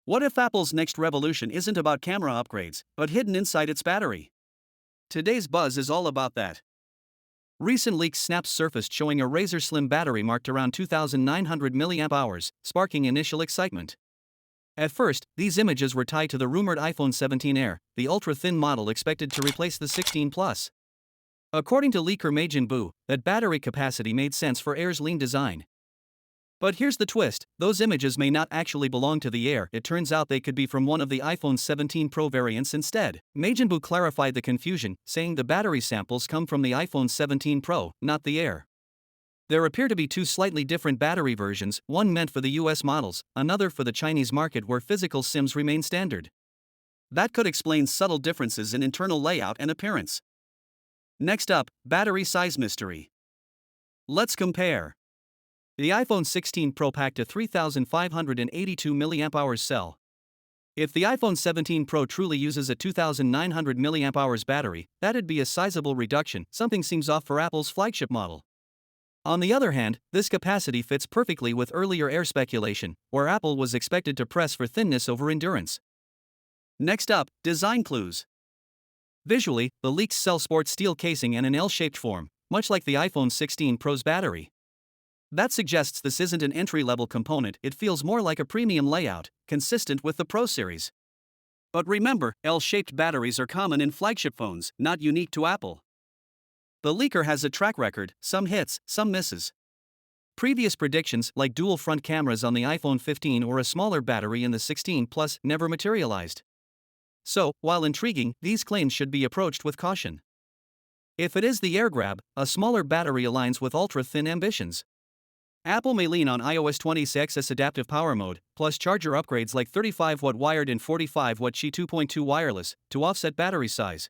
What if Apple's next revolution isn't about camera upgrades, but hidden inside its battery? Today's buzz is all about that. Recent leaks snaps surfaced showing a razor slim battery marked around 2900 mAh, sparking initial excitement. At first, these images were tied to the rumored iPhone 17 Air, the ultra-thin model expected to replace the 16 Plus. According to leaker Majin Buu, that battery capacity made sense for Air's lean design. But here's the twist, those images may not actually belong to the Air, it turns out they could be from one of the iPhone 17 Pro variants instead. Majin Buu clarified the confusion, saying the battery samples come from the iPhone 17 Pro, not the Air. There appear to be two slightly different battery versions, one meant for the US models, another for the Chinese market where physical SIMs remain standard. That could explain subtle differences in internal layout and appearance. Next up, battery size mystery. Let's compare. The iPhone 16 Pro packed a 3,582 mAh cell. If the iPhone 17 Pro truly uses a 2,900 mAh battery, that'd be a sizable reduction. Something seems off for Apple's flagship model. On the other hand, this capacity fits perfectly with earlier Air speculation, where Apple was expected to press for thinness over endurance. Next up, design clues. Visually, the leaked cell sports steel casing and an L-shaped form, much like the iPhone 16 Pro's battery. That suggests this isn't an entry-level component, it feels more like a premium layout, consistent with the Pro series. But remember, L-shaped batteries are common in flagship phones, not unique to Apple. The leaker has a track record, some hits, some misses. Previous predictions, like dual front cameras on the iPhone 15 or a smaller battery in the 16 Plus, never materialized. So, while intriguing, these claims should be approached with caution. If it is the Air grab, a smaller battery aligns with ultra-thin ambitions. Apple may lean on iOS 26's adaptive power mode, plus charger upgrades like 35W wired and 45W Qi 2.2 wireless, to offset battery size.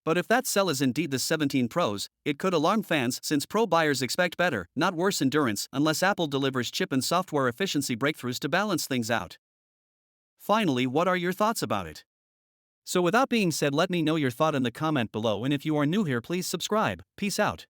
But if that cell is indeed the 17 Pro's, it could alarm fans since Pro buyers expect better, not worse endurance unless Apple delivers chip and software efficiency breakthroughs to balance things out. Finally, what are your thoughts about it? So without being said, let me know your thought in the comment below, and if you are new here, please subscribe. Peace out.